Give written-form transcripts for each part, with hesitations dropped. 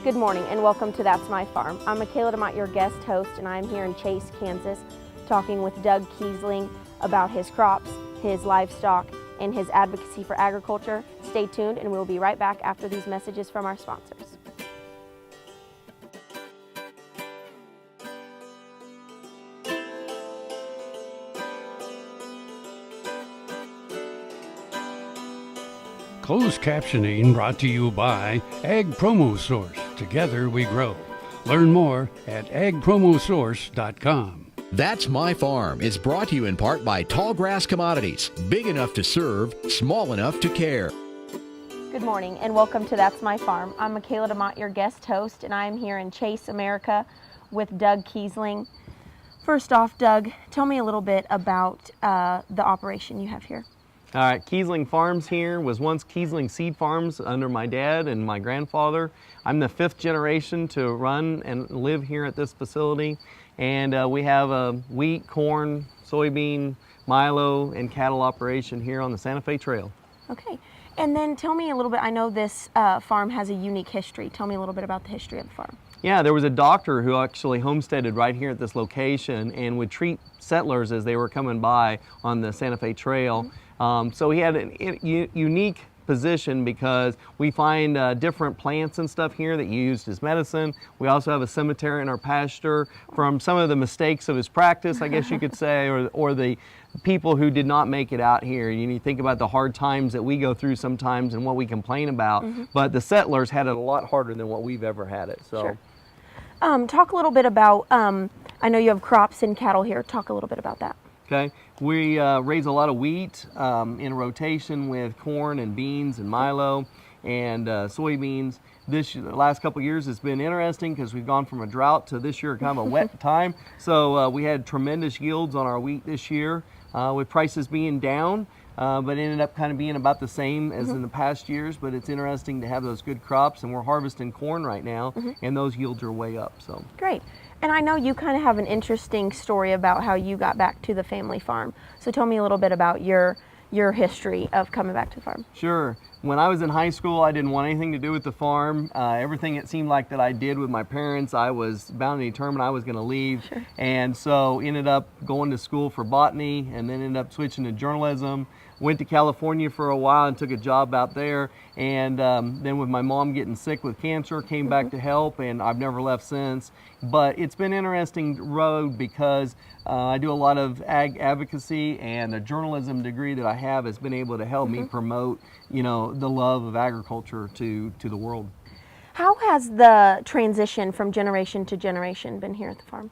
Good morning and welcome to That's My Farm. I'm Michaela DeMott, your guest host, and I'm here in Chase, Kansas, talking with Doug Keesling about his crops, his livestock, and his advocacy for agriculture. Stay tuned and we'll be right back after these messages from our sponsors. Closed captioning brought to you by Ag Promo Source. Together we grow. Learn more at agpromosource.com. That's My Farm is brought to you in part by Tallgrass Commodities. Big enough to serve, small enough to care. Good morning and welcome to That's My Farm. I'm Michaela DeMott, your guest host, and I'm here in Chase, America with Doug Keesling. First off, Doug, tell me a little bit about the operation you have here. All right, Keesling Farms here was once Keesling Seed Farms under my dad and my grandfather. I'm the fifth generation to run and live here at this facility. And we have wheat, corn, soybean, milo, and cattle operation here on the Santa Fe Trail. Okay, and then tell me a little bit, I know this farm has a unique history. Tell me a little bit about the history of the farm. Yeah, there was a doctor who actually homesteaded right here at this location and would treat settlers as they were coming by on the Santa Fe Trail. Mm-hmm. So he had a unique position because we find different plants and stuff here that you used as medicine. We also have a cemetery in our pasture from some of the mistakes of his practice, I guess you could say, or the people who did not make it out here. You think about the hard times that we go through sometimes and what we complain about, but the settlers had it a lot harder than what we've ever had it. So, sure. Talk a little bit about, I know you have crops and cattle here. Talk a little bit about that. Okay, we raise a lot of wheat in rotation with corn and beans and milo and soybeans. The last couple of years has been interesting because we've gone from a drought to this year kind of a wet time. So we had tremendous yields on our wheat this year with prices being down, but ended up kind of being about the same as in the past years. But it's interesting to have those good crops, and we're harvesting corn right now, and those yields are way up. So great. And I know you kind of have an interesting story about how you got back to the family farm. So tell me a little bit about your history of coming back to the farm. Sure. When I was in high school, I didn't want anything to do with the farm. Everything it seemed like that I did with my parents, I was bound and determined I was going to leave. Sure. And so ended up going to school for botany and then ended up switching to journalism. Went to California for a while and took a job out there. And then with my mom getting sick with cancer, came back to help, and I've never left since. But it's been an interesting road because I do a lot of ag advocacy, and the journalism degree that I have has been able to help me promote, the love of agriculture to the world. How has the transition from generation to generation been here at the farm?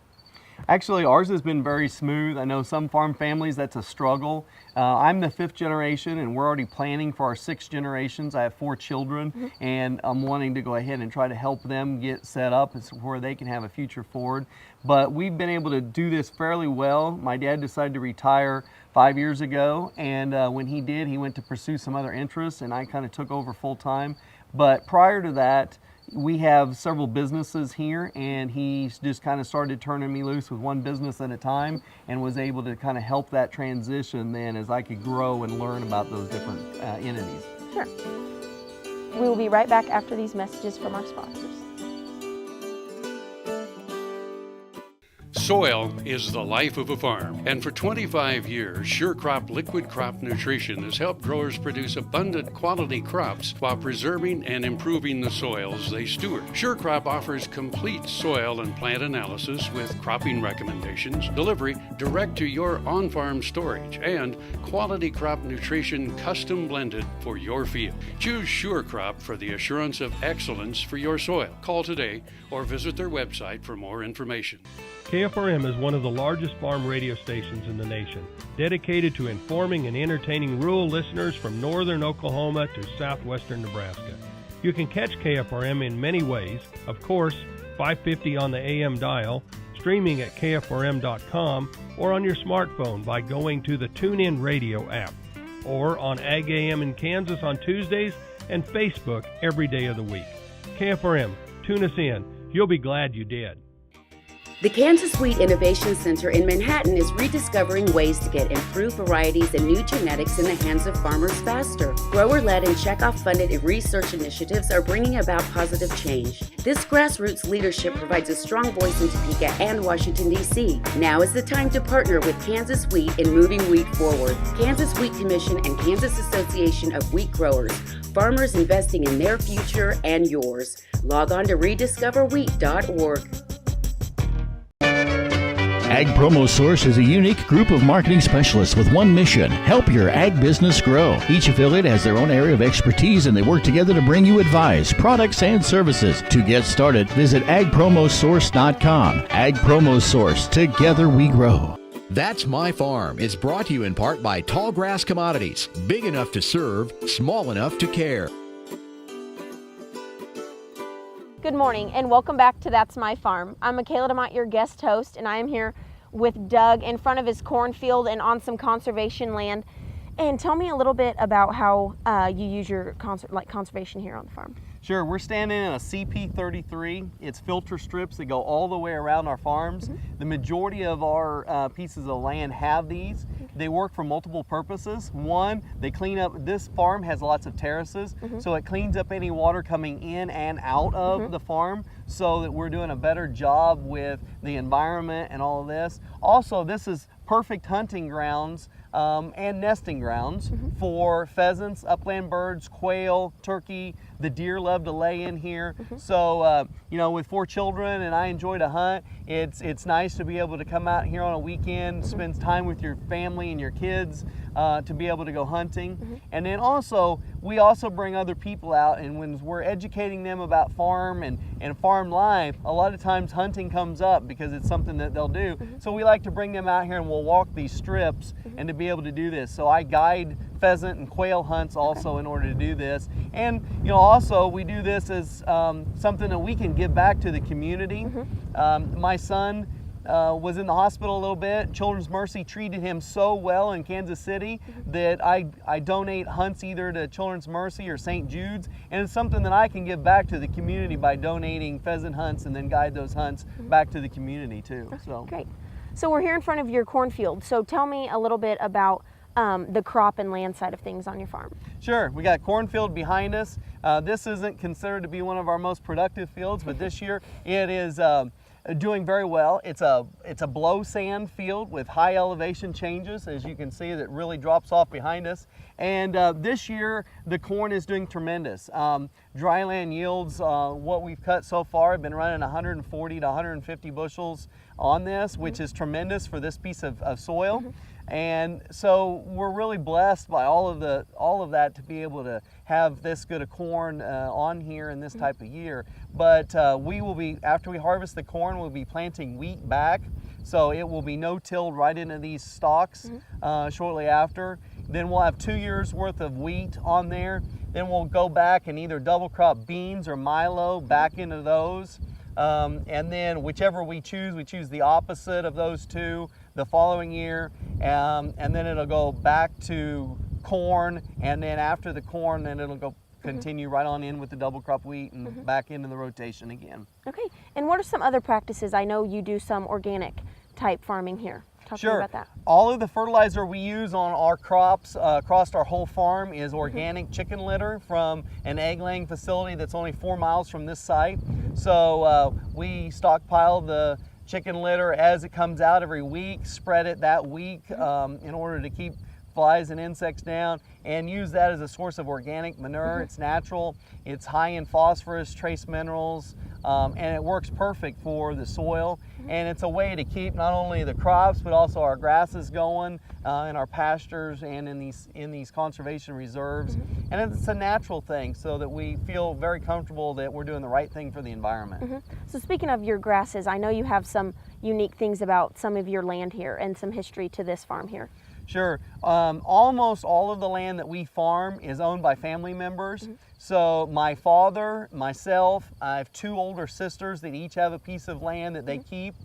Actually, ours has been very smooth. I know some farm families, that's a struggle. I'm the fifth generation, and we're already planning for our sixth generations. I have 4 children, and I'm wanting to go ahead and try to help them get set up where they can have a future forward. But we've been able to do this fairly well. My dad decided to retire 5 years ago, and when he did, he went to pursue some other interests, and I kind of took over full time. But prior to that, we have several businesses here, and he just kind of started turning me loose with one business at a time and was able to kind of help that transition then as I could grow and learn about those different entities. Sure. We will be right back after these messages from our sponsors. Soil is the life of a farm, and for 25 years, SureCrop Liquid Crop Nutrition has helped growers produce abundant quality crops while preserving and improving the soils they steward. SureCrop offers complete soil and plant analysis with cropping recommendations, delivery direct to your on-farm storage, and quality crop nutrition custom blended for your field. Choose SureCrop for the assurance of excellence for your soil. Call today or visit their website for more information. KFRM is one of the largest farm radio stations in the nation, dedicated to informing and entertaining rural listeners from northern Oklahoma to southwestern Nebraska. You can catch KFRM in many ways, of course, 550 on the AM dial, streaming at kfrm.com, or on your smartphone by going to the TuneIn Radio app, or on Ag AM in Kansas on Tuesdays and Facebook every day of the week. KFRM, tune us in. You'll be glad you did. The Kansas Wheat Innovation Center in Manhattan is rediscovering ways to get improved varieties and new genetics in the hands of farmers faster. Grower-led and checkoff-funded research initiatives are bringing about positive change. This grassroots leadership provides a strong voice in Topeka and Washington, D.C. Now is the time to partner with Kansas Wheat in moving wheat forward. Kansas Wheat Commission and Kansas Association of Wheat Growers. Farmers investing in their future and yours. Log on to rediscoverwheat.org. Ag Promo Source is a unique group of marketing specialists with one mission: help your ag business grow. Each affiliate has their own area of expertise, and they work together to bring you advice, products, and services. To get started, visit agpromosource.com. Ag Promo Source. Together we grow. That's My Farm is brought to you in part by Tallgrass Commodities. Big enough to serve, small enough to care. Good morning and welcome back to That's My Farm. I'm Michaela DeMott, your guest host, and I am here with Doug in front of his cornfield and on some conservation land. And tell me a little bit about how you use your conservation here on the farm. Sure, we're standing in a CP33. It's filter strips that go all the way around our farms. The majority of our pieces of land have these. They work for multiple purposes. One, they clean up, this farm has lots of terraces, so it cleans up any water coming in and out of the farm, so that we're doing a better job with the environment and all of this. Also, this is perfect hunting grounds and nesting grounds for pheasants, upland birds, quail, turkey. The deer love to lay in here. So, you know, with 4 children and I enjoy to hunt, it's nice to be able to come out here on a weekend, spend time with your family and your kids to be able to go hunting. And then also, we also bring other people out, and when we're educating them about farm and farm life, a lot of times hunting comes up because it's something that they'll do. So we like to bring them out here and we'll walk these strips and to be able to do this. So I guide pheasant and quail hunts also in order to do this. And you know, also we do this as something that we can give back to the community. My son was in the hospital a little bit. Children's Mercy treated him so well in Kansas City that I donate hunts either to Children's Mercy or St. Jude's, and it's something that I can give back to the community by donating pheasant hunts and then guide those hunts back to the community too. So great. So we're here in front of your cornfield. So tell me a little bit about the crop and land side of things on your farm. Sure, we got cornfield behind us. This isn't considered to be one of our most productive fields, but this year it is doing very well. It's a blow sand field with high elevation changes, as you can see, that really drops off behind us. And this year the corn is doing tremendous. Dryland yields, what we've cut so far, have been running 140 to 150 bushels on this, which is tremendous for this piece of soil. And so we're really blessed by all of that to be able to have this good of corn on here in this type of year. But we will be, after we harvest the corn, we'll be planting wheat back. So it will be no-tilled right into these stalks shortly after. Then we'll have 2 years worth of wheat on there. Then we'll go back and either double crop beans or milo back into those. And then whichever we choose the opposite of those two the following year, and then it'll go back to corn, and then after the corn, then it'll go continue right on in with the double crop wheat and back into the rotation again. Okay, and what are some other practices? I know you do some organic type farming here. Talk to me about that. All of the fertilizer we use on our crops across our whole farm is organic chicken litter from an egg laying facility that's only 4 miles from this site. So we stockpile the chicken litter as it comes out every week, spread it that week in order to keep flies and insects down, and use that as a source of organic manure. It's natural, it's high in phosphorus, trace minerals, and it works perfect for the soil. And it's a way to keep not only the crops but also our grasses going in our pastures and in these conservation reserves. And it's a natural thing, so that we feel very comfortable that we're doing the right thing for the environment. So speaking of your grasses, I know you have some unique things about some of your land here and some history to this farm here. Sure. Almost all of the land that we farm is owned by family members. So my father, myself, I have 2 older sisters that each have a piece of land that they keep.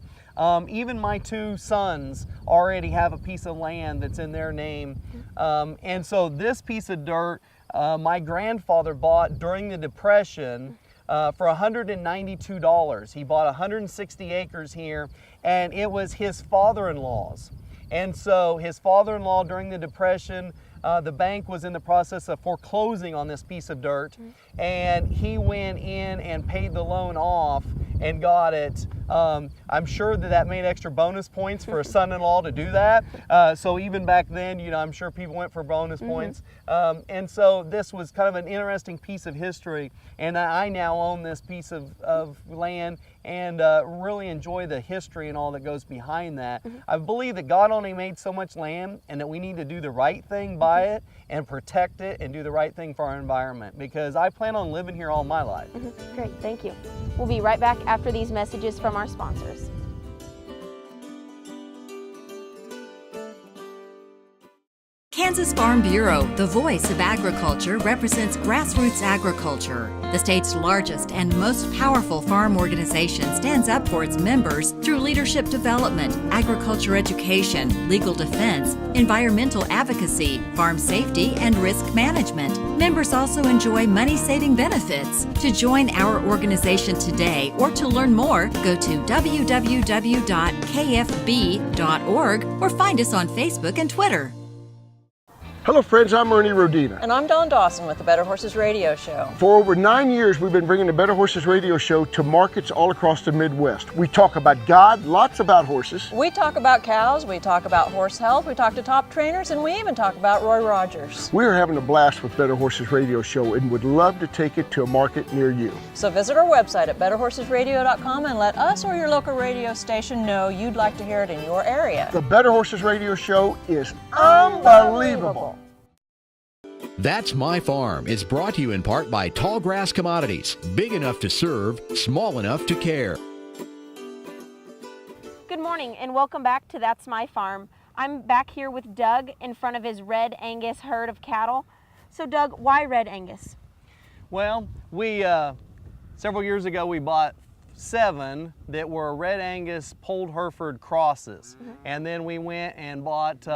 Even my 2 sons already have a piece of land that's in their name. And so this piece of dirt, my grandfather bought during the Depression for $192. He bought 160 acres here, and it was his father-in-law's. And so his father-in-law, during the Depression, the bank was in the process of foreclosing on this piece of dirt, and he went in and paid the loan off and got it. I'm sure that made extra bonus points for a son-in-law to do that. So even back then, you know, I'm sure people went for bonus points. And so this was kind of an interesting piece of history, and I now own this piece of land and really enjoy the history and all that goes behind that. I believe that God only made so much land, and that we need to do the right thing by it and protect it and do the right thing for our environment, because I plan on living here all my life. Great, thank you. We'll be right back after these messages from our sponsors. Kansas Farm Bureau, the voice of agriculture, represents grassroots agriculture. The state's largest and most powerful farm organization stands up for its members through leadership development, agriculture education, legal defense, environmental advocacy, farm safety, and risk management. Members also enjoy money-saving benefits. To join our organization today or to learn more, go to www.kfb.org or find us on Facebook and Twitter. Hello friends, I'm Ernie Rodina. And I'm Dawn Dawson with the Better Horses Radio Show. For over 9 years, we've been bringing the Better Horses Radio Show to markets all across the Midwest. We talk about God, lots about horses. We talk about cows, we talk about horse health, we talk to top trainers, and we even talk about Roy Rogers. We are having a blast with Better Horses Radio Show and would love to take it to a market near you. So visit our website at betterhorsesradio.com and let us or your local radio station know you'd like to hear it in your area. The Better Horses Radio Show is unbelievable. That's My Farm is brought to you in part by Tall Grass Commodities. Big enough to serve, small enough to care. Good morning and welcome back to That's My Farm. I'm back here with Doug in front of his Red Angus herd of cattle. So Doug, why Red Angus? Well, we several years ago we bought 7 that were Red Angus polled Hereford crosses, and then we went and bought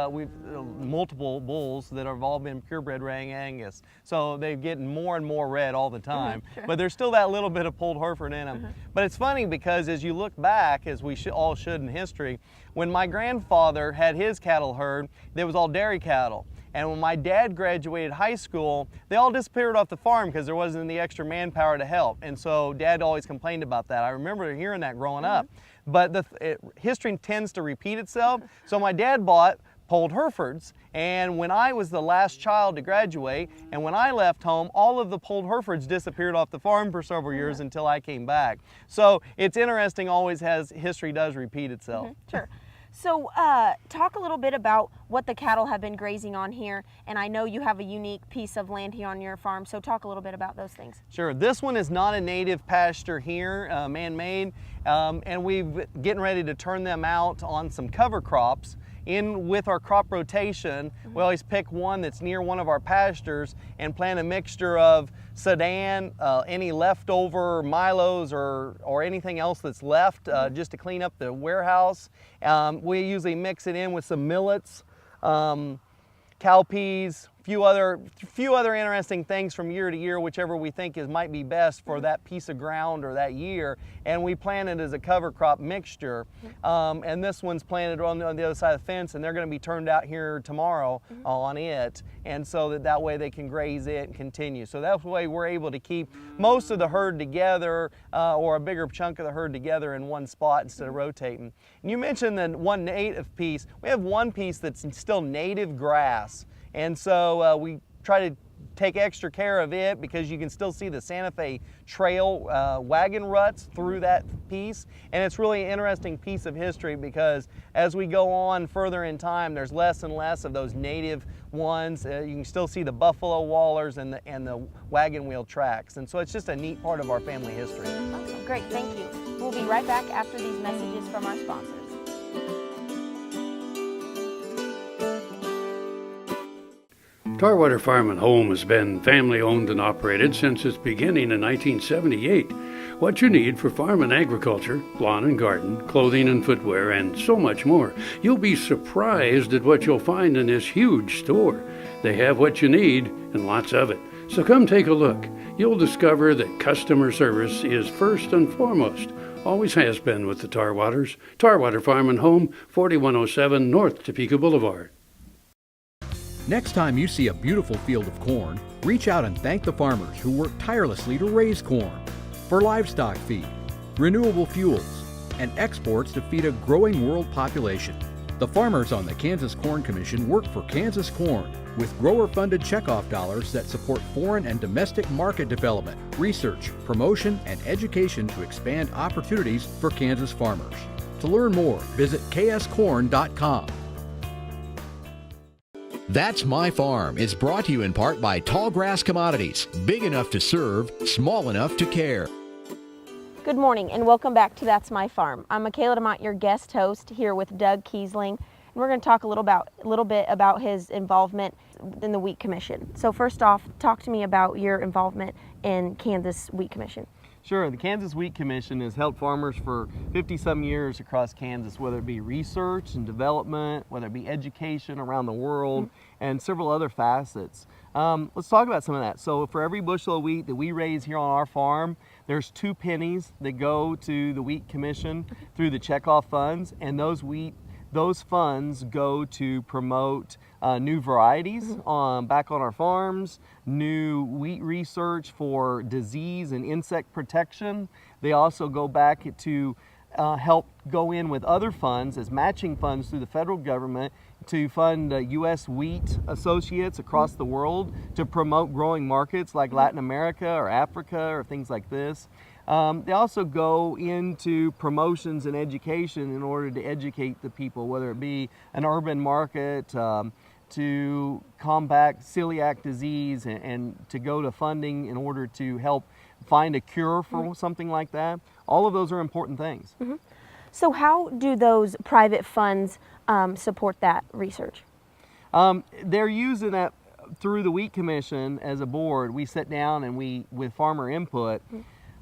multiple bulls that have all been purebred Red Angus. So they're getting more and more red all the time, but there's still that little bit of polled Hereford in them. But it's funny because as you look back, as we all should in history, when my grandfather had his cattle herd, there was all dairy cattle. And when my dad graduated high school, they all disappeared off the farm because there wasn't the extra manpower to help. And so Dad always complained about that. I remember hearing that growing up. But history tends to repeat itself. So my dad bought polled Herefords, and when I was the last child to graduate, and when I left home, all of the polled Herefords disappeared off the farm for several years until I came back. So it's interesting, always has, history does repeat itself. Sure. So talk a little bit about what the cattle have been grazing on here, and I know you have a unique piece of land here on your farm, so talk a little bit about those things. Sure. This one is not a native pasture here, man-made, and we're getting ready to turn them out on some cover crops. In with our crop rotation, we always pick one that's near one of our pastures and plant a mixture of Sudan, any leftover Milos or anything else that's left just to clean up the warehouse. We usually mix it in with some millets, cowpeas, few other interesting things from year to year, whichever we think might be best for that piece of ground or that year, and we plant it as a cover crop mixture. And this one's planted on the other side of the fence, and they're going to be turned out here tomorrow on it, and so that way they can graze it and continue. So that's the way we're able to keep most of the herd together, or a bigger chunk of the herd together in one spot instead of rotating. And you mentioned the one native piece. We have one piece that's still native grass. And so we try to take extra care of it because you can still see the Santa Fe Trail wagon ruts through that piece. And it's really an interesting piece of history because as we go on further in time, there's less and less of those native ones. You can still see the buffalo wallers and the wagon wheel tracks. And so it's just a neat part of our family history. Awesome, great, thank you. We'll be right back after these messages from our sponsors. Tarwater Farm and Home has been family owned and operated since its beginning in 1978. What you need for farm and agriculture, lawn and garden, clothing and footwear, and so much more. You'll be surprised at what you'll find in this huge store. They have what you need and lots of it. So come take a look. you'll discover that customer service is first and foremost. Always has been with the Tarwaters. Tarwater Farm and Home, 4107 North Topeka Boulevard. Next time you see a beautiful field of corn, reach out and thank the farmers who work tirelessly to raise corn for livestock feed, renewable fuels, and exports to feed a growing world population. The farmers on the Kansas Corn Commission work for Kansas Corn with grower-funded checkoff dollars that support foreign and domestic market development, research, promotion, and education to expand opportunities for Kansas farmers. To learn more, visit kscorn.com. That's My Farm is brought to you in part by Tallgrass Commodities, big enough to serve, small enough to care. Good morning and welcome back to That's My Farm. I'm Michaela DeMott, your guest host, here with Doug Keesling. And we're going to talk a little bit about his involvement in the Wheat Commission. So first off, talk to me about your involvement in Kansas Wheat Commission. Sure. The Kansas Wheat Commission has helped farmers for 50-some years across Kansas, whether it be research and development, whether it be education around the world, and several other facets. Let's talk about some of that. So for every bushel of wheat that we raise here on our farm, there's 2 pennies that go to the Wheat Commission through the checkoff funds, and those funds go to promote new varieties back on our farms, new wheat research for disease and insect protection. They also go back to help go in with other funds as matching funds through the federal government to fund U.S. wheat associates across the world to promote growing markets like Latin America or Africa or things like this. They also go into promotions and education in order to educate the people, whether it be an urban market, to combat celiac disease, and to go to funding in order to help find a cure for something like that. All of those are important things. So how do those private funds support that research? They're using that through the Wheat Commission as a board. We sit down and with farmer input,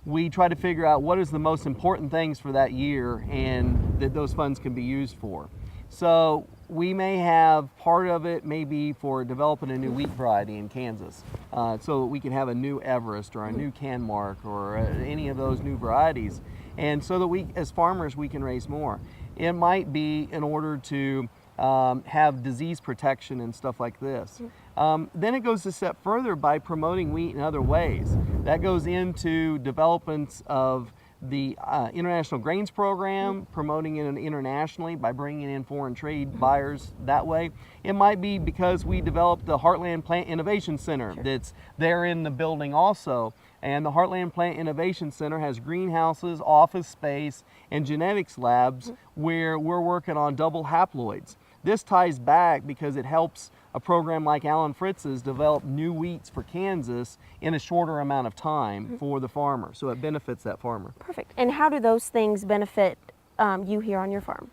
we try to figure out what is the most important things for that year and that those funds can be used for. So we may have part of it maybe for developing a new wheat variety in Kansas, so that we can have a new Everest or a new Canmark or any of those new varieties, and so that we as farmers we can raise more. It might be in order to have disease protection and stuff like this. Then it goes a step further by promoting wheat in other ways. That goes into developments of the International Grains Program, promoting it internationally by bringing in foreign trade buyers that way. It might be because we developed the Heartland Plant Innovation Center that's there in the building also. And the Heartland Plant Innovation Center has greenhouses, office space, and genetics labs where we're working on double haploids. This ties back because it helps a program like Alan Fritz's develop new wheats for Kansas in a shorter amount of time for the farmer. So it benefits that farmer. Perfect. And how do those things benefit you here on your farm?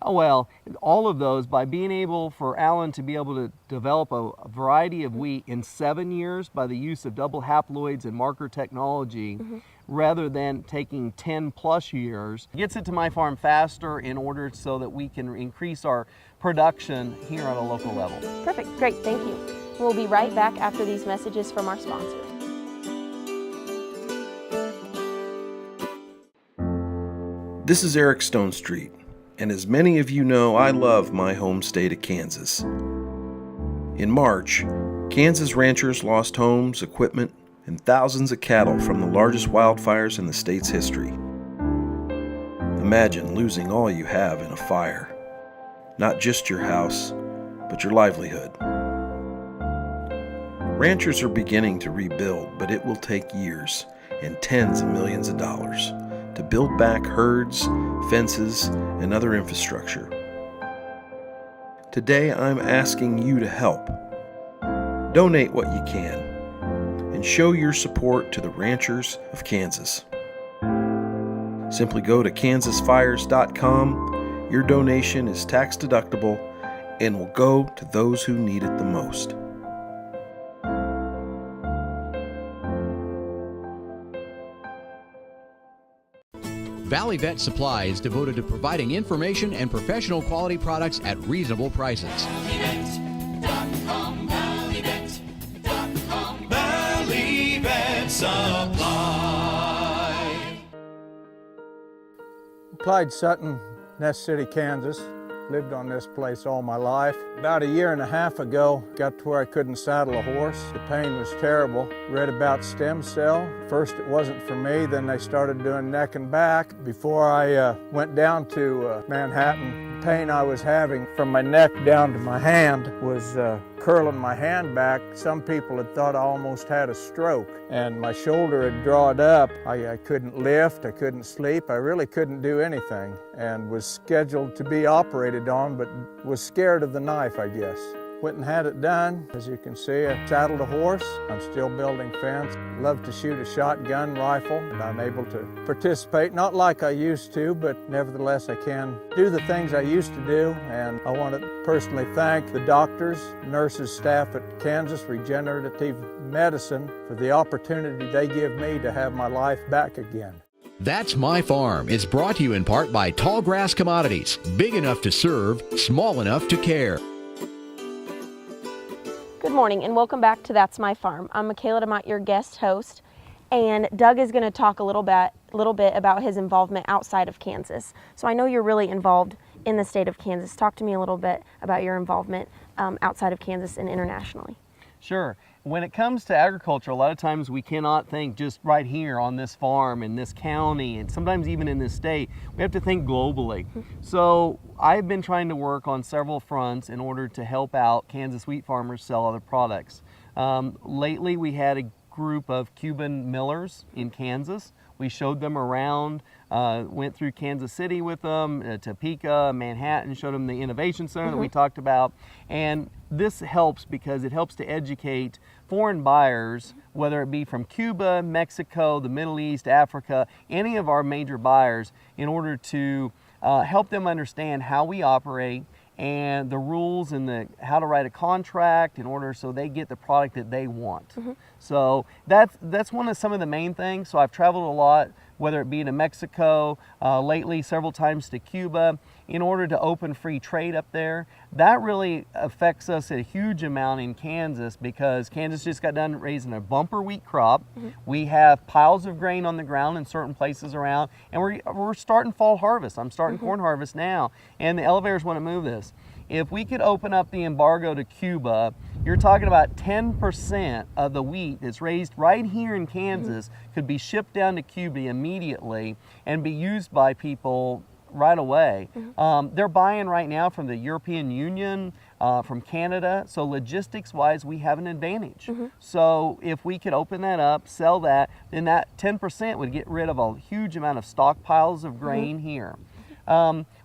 Oh, well, all of those by being able for Alan to be able to develop a variety of wheat in 7 years by the use of double haploids and marker technology rather than taking 10+ years, gets it to my farm faster in order so that we can increase our production here on a local level. Perfect. Great. Thank you. We'll be right back after these messages from our sponsors. This is Eric Stonestreet, and as many of you know, I love my home state of Kansas. In March, Kansas ranchers lost homes, equipment, and thousands of cattle from the largest wildfires in the state's history. Imagine losing all you have in a fire. Not just your house, but your livelihood. Ranchers are beginning to rebuild, but it will take years and tens of millions of dollars to build back herds, fences, and other infrastructure. Today, I'm asking you to help. Donate what you can and show your support to the ranchers of Kansas. Simply go to kansasfires.com. Your donation is tax deductible and will go to those who need it the most. Valley Vet Supply is devoted to providing information and professional quality products at reasonable prices. ValleyVet.com, ValleyVet.com. Valley Vet Clyde Sutton, Nest City, Kansas. Lived on this place all my life. About a year and a half ago, got to where I couldn't saddle a horse. The pain was terrible. Read about stem cell. First it wasn't for me, then they started doing neck and back. Before I went down to Manhattan, the pain I was having from my neck down to my hand was curling my hand back. Some people had thought I almost had a stroke, and my shoulder had drawn up. I couldn't lift, I couldn't sleep, I really couldn't do anything, and was scheduled to be operated on, but was scared of the knife, I guess. Went and had it done. As you can see, I saddled a horse. I'm still building fence. Love to shoot a shotgun rifle, and I'm able to participate, not like I used to, but nevertheless I can do the things I used to do. And I want to personally thank the doctors, nurses, staff at Kansas Regenerative Medicine for the opportunity they give me to have my life back again. That's My Farm is brought to you in part by Tallgrass Commodities. Big enough to serve, small enough to care. Good morning and welcome back to That's My Farm. I'm Michaela DeMott, your guest host, and Doug is going to talk a little bit about his involvement outside of Kansas. So I know you're really involved in the state of Kansas. Talk to me a little bit about your involvement outside of Kansas and internationally. Sure. When it comes to agriculture, a lot of times we cannot think just right here on this farm, in this county, and sometimes even in this state. We have to think globally. So I've been trying to work on several fronts in order to help out Kansas wheat farmers sell other products. Lately we had a group of Cuban millers in Kansas. We showed them around, went through Kansas City with them, Topeka, Manhattan, showed them the innovation center that we talked about. And this helps because it helps to educate foreign buyers, whether it be from Cuba, Mexico, the Middle East, Africa, any of our major buyers, in order to help them understand how we operate and the rules and how to write a contract in order so they get the product that they want. So that's one of some of the main things. So I've traveled a lot, whether it be to Mexico, lately several times to Cuba, in order to open free trade up there. That really affects us a huge amount in Kansas because Kansas just got done raising a bumper wheat crop. We have piles of grain on the ground in certain places around, and we're starting fall harvest. I'm starting corn harvest now, and the elevators want to move this. If we could open up the embargo to Cuba, you're talking about 10% of the wheat that's raised right here in Kansas could be shipped down to Cuba immediately and be used by people right away. They're buying right now from the European Union, from Canada, so logistics-wise, we have an advantage. So if we could open that up, sell that, then that 10% would get rid of a huge amount of stockpiles of grain here.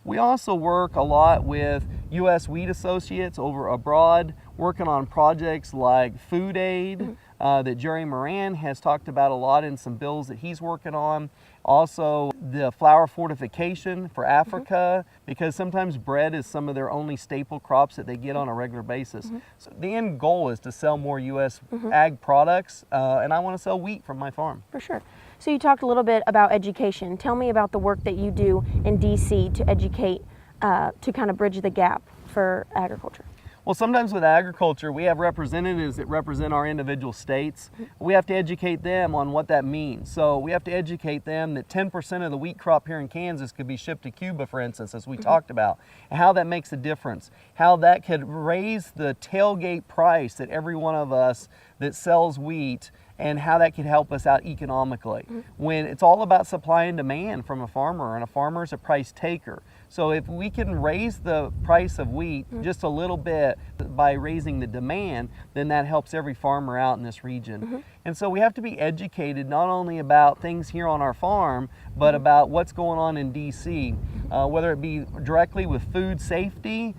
We also work a lot with U.S. Wheat Associates over abroad, working on projects like food aid that Jerry Moran has talked about a lot in some bills that he's working on. Also, the flour fortification for Africa, because sometimes bread is some of their only staple crops that they get on a regular basis. So the end goal is to sell more U.S. ag products, and I want to sell wheat from my farm. For sure. So you talked a little bit about education. Tell me about the work that you do in D.C. to educate, to kind of bridge the gap for agriculture. Well, sometimes with agriculture, we have representatives that represent our individual states. We have to educate them on what that means. So we have to educate them that 10% of the wheat crop here in Kansas could be shipped to Cuba, for instance, as we talked about, and how that makes a difference, how that could raise the tailgate price that every one of us that sells wheat, and how that could help us out economically. When it's all about supply and demand from a farmer, and a farmer is a price taker. So if we can raise the price of wheat just a little bit by raising the demand, then that helps every farmer out in this region. And so we have to be educated not only about things here on our farm, but about what's going on in D.C., whether it be directly with food safety,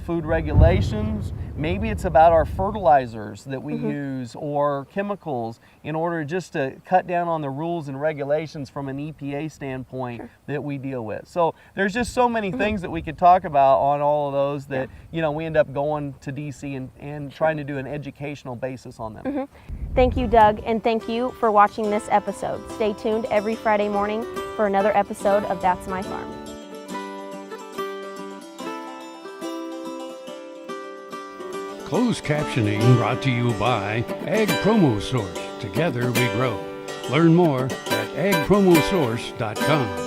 food regulations, maybe it's about our fertilizers that we use or chemicals in order just to cut down on the rules and regulations from an EPA standpoint that we deal with. So there's just so many things that we could talk about on all of those that, you know, we end up going to DC and trying to do an educational basis on them. Thank you, Doug, and thank you for watching this episode. Stay tuned every Friday morning for another episode of That's My Farm. Closed captioning brought to you by Ag Promo Source. Together we grow. Learn more at agpromosource.com.